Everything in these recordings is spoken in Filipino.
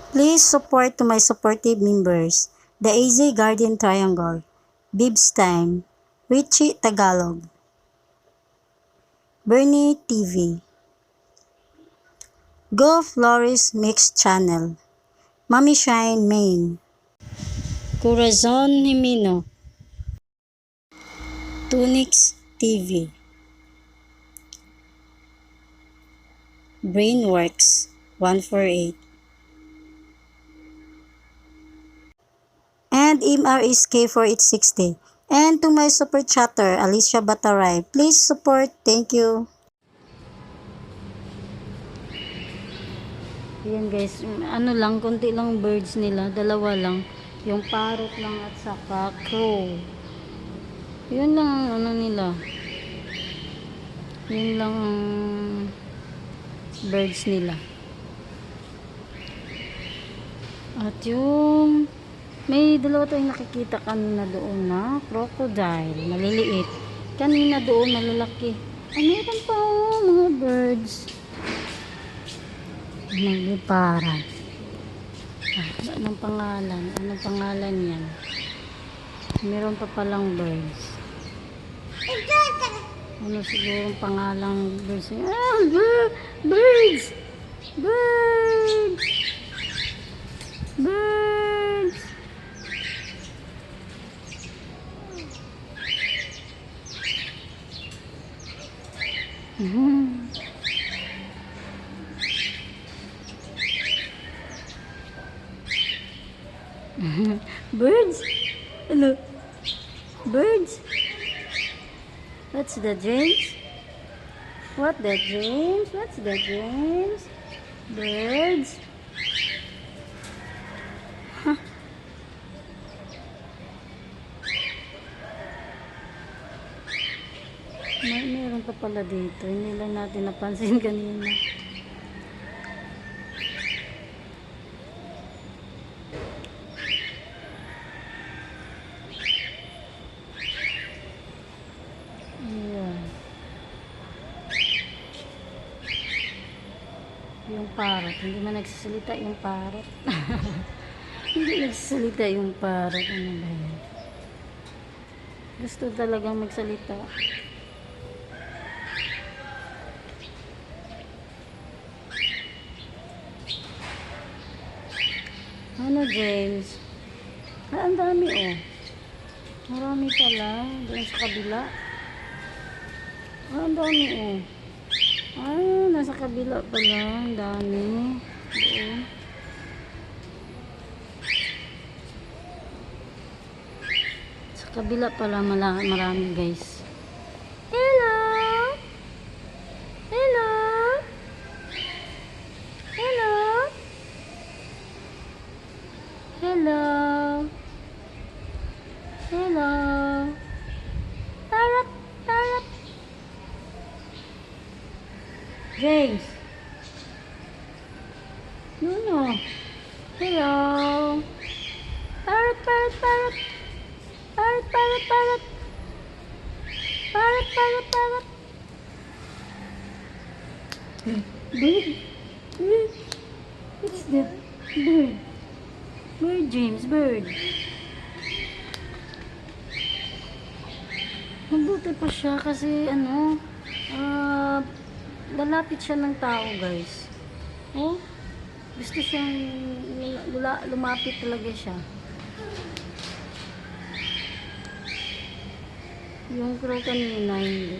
Please support to my supportive members, the AZ Guardian Triangle, Bibs Time, Richie Tagalog, Bernie TV, Go Flores Mix Channel, Mami Shine Main, Corazon Himino, Tunix TV, Brainworks 148, and MRSK 4860. And to my super chatter, Alicia Bataray, please support. Thank you. Ayan guys, ano lang, konti lang birds nila, dalawa lang. Yung parrot lang at saka crow. Yun lang ang ano nila. Yun lang ang birds nila. At yung may dalawa tayong nakikita kanina doon na crocodile, maliliit. Kanina doon, malalaki. Meron pa mga birds. Nagliparan. Anong pangalan? Anong pangalan yan? Meron pa palang birds. Ano siguro pangalang birds? Birds! Birds! Birds! Birds? Hello? Birds? What's that, James? What that, James? What's that, James? Birds? Huh? Meron pa pala dito. Hindi lang natin napansin kanina. Ayan. Yung parrot. Hindi man nagsasalita yung parrot. Hindi nagsasalita yung parrot. Ano ba yan? Gusto talagang magsalita. Ano, James? Ang dami, oh. Marami pala. Doon sa kabila. Ang dami, oh. Nasa kabila pala. Ang dami. Doon. Sa kabila pala marami, guys. Hello! Hello! Hello! Hello! Hello! Parrot! Parrot! James! No. Hello! Parrot! Parrot! Parrot! Parrot! Parrot! Parrot! Parrot! Parrot! Parrot! Bird! Bird! What's that? Bird! Bird, James, bird. Mabuti pa siya kasi ano, lalapit siya ng tao, guys. Oh, gusto siyang lumapit talaga siya. Yung crow kanina, hindi.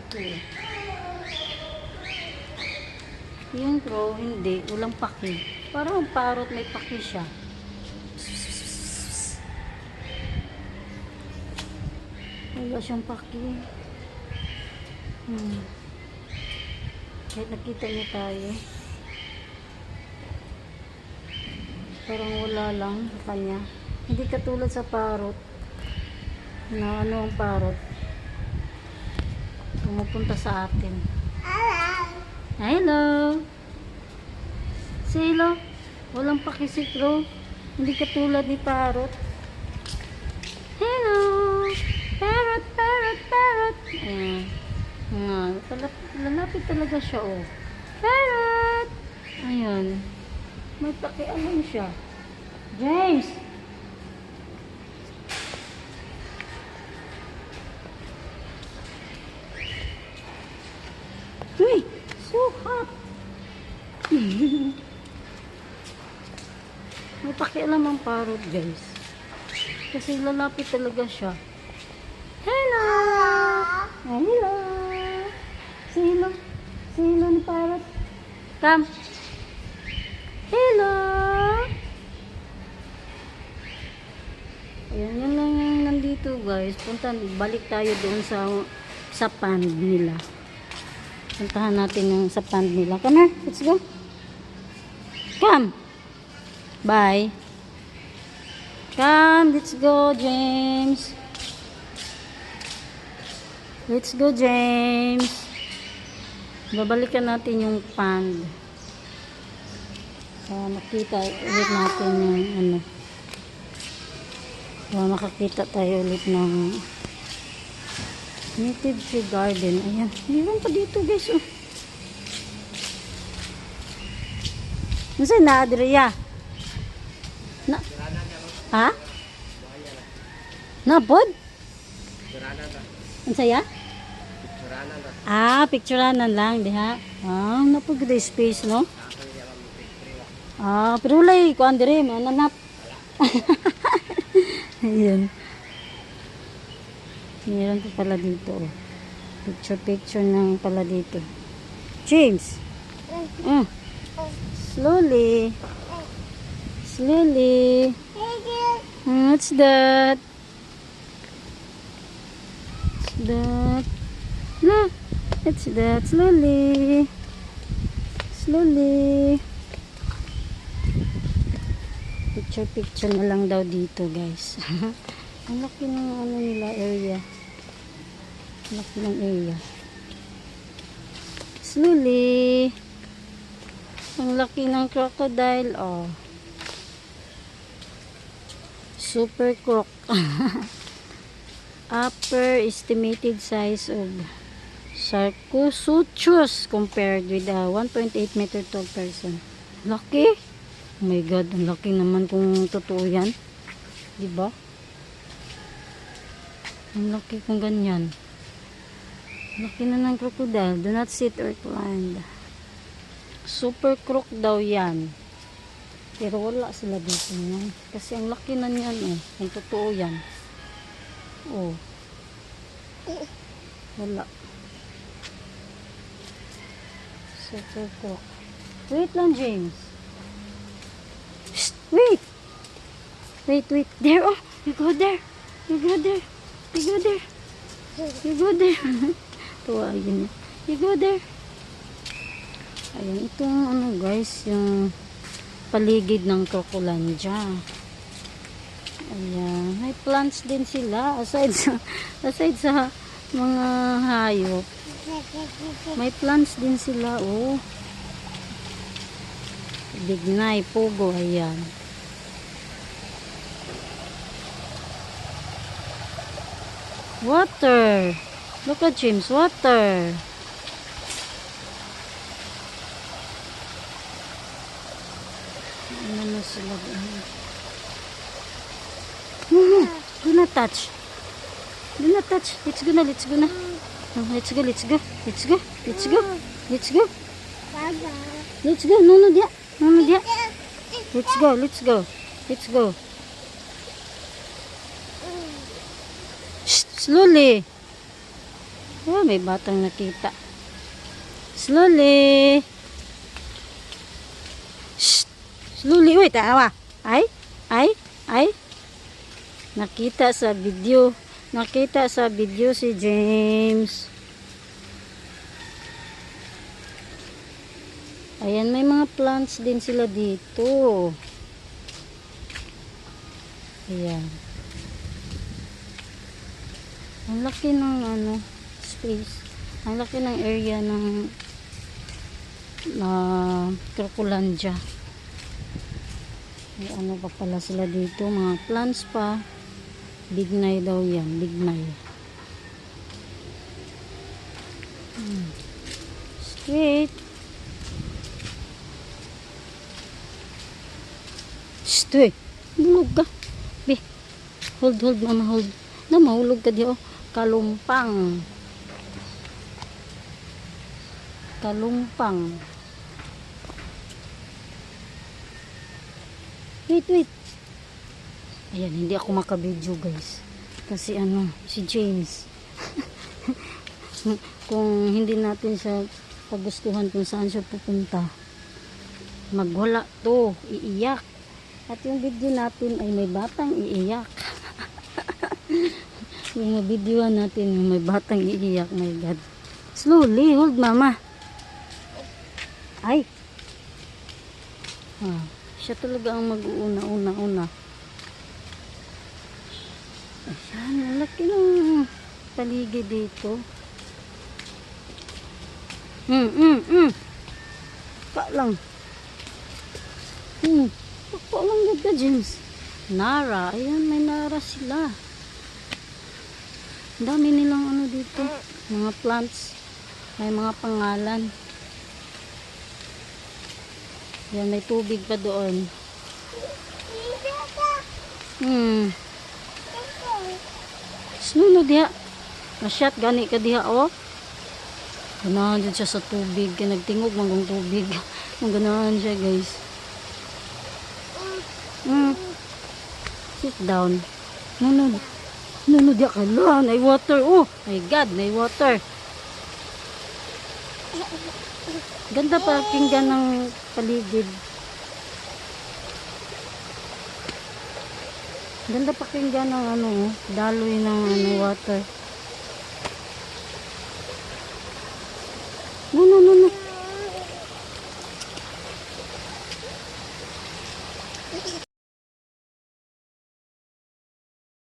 Okay. Yung crow, hindi. Walang paki. Parang ang parrot may paki siya. Wala siyang paki. Kahit nakita niya tayo. Parang wala lang sa kanya. Hindi katulad sa parrot. Na ano ang parrot? Pumupunta sa atin. Hello! Say hello. Walang paki si crow. Hindi katulad ni parrot. Hello! Parrot, parrot, Parrot! Ayan. Lalapit talaga siya, oh. Parrot! Ayan. May pakialam siya. James! Uy! So hot! May pakialam ang parrot, guys. Kasi lalapit talaga siya. Hello! Hello! Say hello. Say hello ni parrot. Come. Hello! Ayan, yan lang yung nandito, guys. Balik tayo doon sa pond nila. Puntahan natin yung sa pond nila. Come here, let's go. Come. Bye. Come, let's go, James. Let's go, James. Babalikan natin yung pond. Makita ulit natin yung ano. Makakita tayo ulit ng native tree garden. Ayan. Meron pa dito, guys. Oh. Nasaan na, Adria? Ha? Napod? Ang saya? Picturanan lang, diha. Napod ganda space, no? Pero ulay, kuhan dire, mananap. Ayan. Meron pa pala dito. Oh. Picture ng pala dito. James. Slowly. Slowly. What's that? What's that? Look. What's that? Slowly. Slowly. Picture na lang daw dito, guys. Ang laki ng ano nila area. Ang laki ng area. Slowly. Ang laki ng crocodile. Oh. Super croc. Upper estimated size of Sarcosuchus compared with a 1.8 meter tall person. Laki. Oh my God, ang laki naman kung totoo yan. Diba? Ang laki kung ganyan. Laki na ng crocodile. Do not sit or climb. Super croc daw yan. Pero wala sila dito yan. Kasi ang laki na niyan eh. Kung totoo yan. Oh. Wala. Super croc. Wait lang, James. Shh, wait. Wait. There, oh. You go there. You go there. You go there. You go there. Tuwagin niya. You go there. Ayan, itong ano guys, yung paligid ng Crocolandia. Ayan, may plants din sila aside sa mga hayop. May plants din sila, oh. Bignay, pugo, ayan. Water. Look at James, water. Ano na sila doon? Do not touch. Do not touch. Let's go na, let's go na. Let's go. Let's go. No, dia. Let's go. Shh, slowly. Oh, may batang nakita. Slowly. Shh, slowly. Wait, tawa. Ay. Nakita sa video si James. Ayan, may mga plants din sila dito. Ayan. Ang laki ng space. Ang laki ng area ng Crocolandia. May ano pa pala sila dito, mga plants pa. Bignay daw yan, bignay. Straight. Stay. Bulog ka. Be. Hold, mama, hold. Na, mahulog ka di, oh. Kalumpang. Kalumpang. Wait. Ayan, hindi ako makabidyo, guys. Kasi si James. Kung hindi natin siya pagustuhan kung saan siya pupunta, magwala to, iiyak. At yung video natin ay may batang iiyak. Yung video natin yung may batang iiyak, my God. Slowly, hold mama. Ay. Siya talaga ang mag-uuna. Ayan, malaki ng paligid dito. Pa lang. Pa lang gud ka, James. Nara, ayan, may Nara sila. Ang dami nilang dito. Mga plants. May mga pangalan. Yan, may tubig pa doon. Sunod diha. Masyat gani ka diha, oh. Ganahan dyan siya sa tubig. Kaya nagtingog magong tubig. Ganahan siya, guys. Sit down. No, diya ka lang. May water. Oh, my God, may water. Ganda pa pakinggan ng paligid. Ganda pakinggan ng daloy ng water.